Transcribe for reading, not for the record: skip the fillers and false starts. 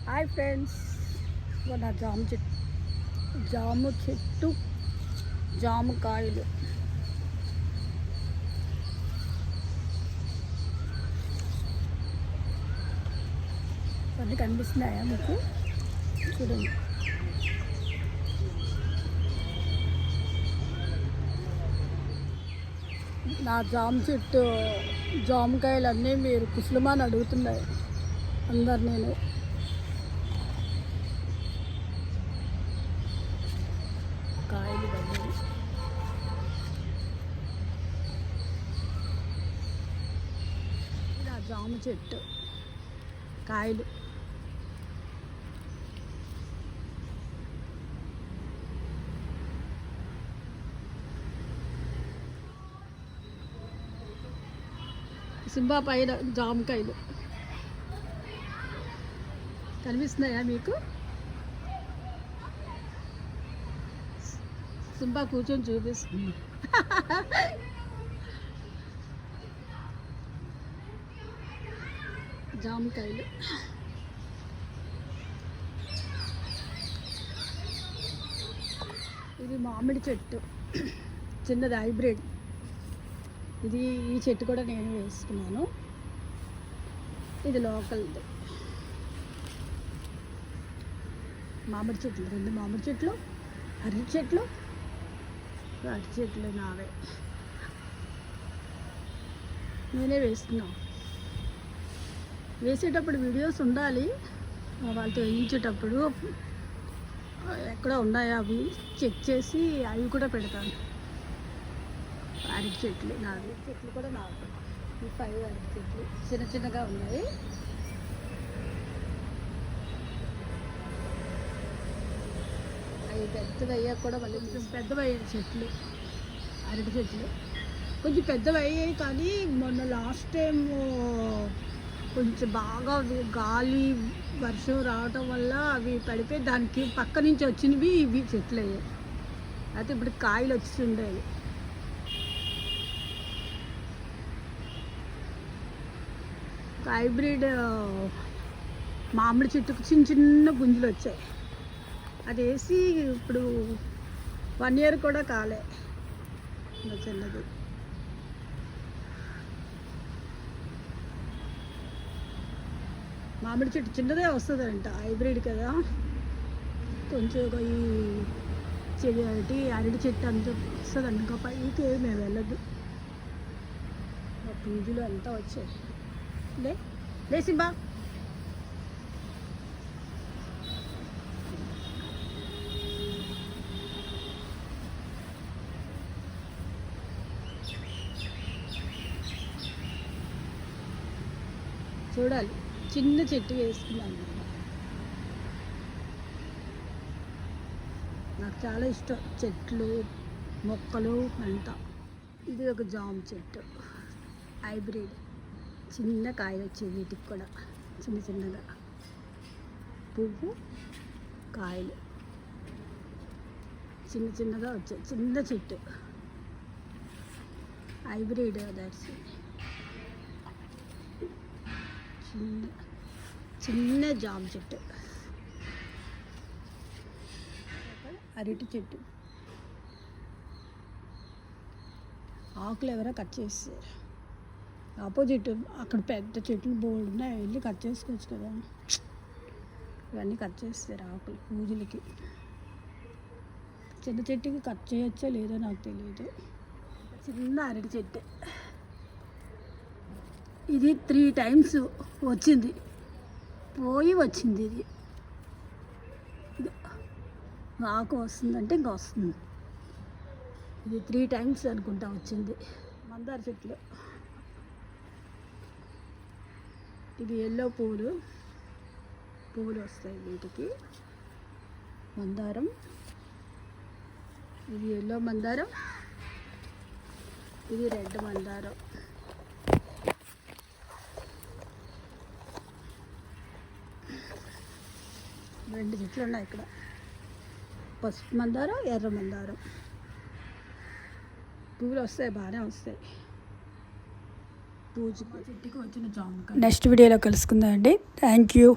Hi friends, నా జాము చెట్టు జామకాయలు. అన్నీ కనిపిస్తున్నాయా మీకు? చూడండి. నా చెట్టు జామకాయలు అన్నీ మీరు కుశలమని అడుగుతున్నాయి అందరు. నేను కాయలు బండి నా జామ చెట్టు కాయలు. సింబా పైన జామకాయలు కనిపిస్తున్నాయా మీకు? సింబా కూర్చొని చూపిస్తుంది. జామకాయలు. ఇది మామిడి చెట్టు, చిన్నది హైబ్రిడ్. ఈ చెట్టు కూడా నేను వేసుకున్నాను. ఇది లోకల్ది. మామిడి చెట్లు, 2 మామిడి చెట్లు, అరటి చెట్లు. అరటి చెట్లు నావే, నేనే వేస్తున్నాను. వేసేటప్పుడు వీడియోస్ ఉండాలి. వాళ్ళతో వేయించేటప్పుడు ఎక్కడ ఉన్నాయో అవి చెక్ చేసి అవి కూడా పెడతాను. అరటి చెట్లు నావి, చెట్లు కూడా నావి. ఈ 5 అరటి చెట్లు చిన్న చిన్నగా ఉన్నాయి. అవి పెద్దవి అయ్యాక కూడా మళ్ళీ కొంచెం పెద్దవయ్యాయి చెట్లు, అరటి చెట్లు కొంచెం పెద్దవి అయ్యాయి. కానీ మొన్న లాస్ట్ టైం కొంచెం బాగా గాలి వర్షం రావటం వల్ల అవి పడిపోయి దానికి పక్క నుంచి వచ్చినవి ఇవి చెట్లు అయ్యాయి. అయితే ఇప్పుడు కాయలు వచ్చి ఉండేవి. హైబ్రిడ్ మామిడి చెట్టుకు చిన్న చిన్న గుంజులు వచ్చాయి. అది వేసి ఇప్పుడు 1 year కూడా కాలే, చిన్నది. మామిడి చెట్టు చిన్నదే వస్తుందంట, హైబ్రిడ్ కదా. కొంచెం ఈ అరటి చెట్టు అంతా వస్తుందండి. ఇంకా పైకి మేము వెళ్ళదు. పీజులు అంతా వచ్చాయి. లే సింబా. చూడాలి, చిన్న చెట్టు వేసుకున్నాను. నాకు చాలా ఇష్టం చెట్లు మొక్కలు అంతా. ఇది ఒక జామ చెట్టు హైబ్రిడ్. చిన్న కాయ వచ్చేది వీటికి కూడా, చిన్న చిన్నగా పువ్వు కాయలు చిన్న చిన్నగా వచ్చాయి. చిన్న చెట్టు హైబ్రిడ్. దట్స్ చిన్న జామ చెట్టు. అరటి చెట్టు ఆకులు ఎవరో కట్ చేస్తారు. ఆపోజిట్ అక్కడ పెద్ద చెట్లు బోల్డ్ ఉన్నాయి, వెళ్ళి కట్ చేసుకోవచ్చు కదా. ఇవన్నీ కట్ చేస్తారు ఆకులు పూజలకి. చిన్న చెట్టుకి కట్ చేయొచ్చో లేదో నాకు తెలియదు. చిన్న అరటి చెట్టు. ఇది 3 times వచ్చింది, పోయి వచ్చింది. ఇది ఆకు వస్తుందంటే ఇంకా వస్తుంది. ఇది 3 times అనుకుంటా వచ్చింది. మందార చెట్లు. ఇది ఎల్లో పువ్వులు వస్తాయి వీటికి. మందారం. ఇది ఎల్లో మందారం, ఇది రెడ్ మందారం. రెండు చెట్లు ఉన్నాయి ఇక్కడ, పసుపు మందారం, ఎర్ర మందారం. పువ్వులు వస్తాయి, బాగానే వస్తాయి. పూజకి చెట్టుకి వచ్చిన జామకాయ. నెక్స్ట్ వీడియోలో కలుసుకుందాం అండి. Thank you.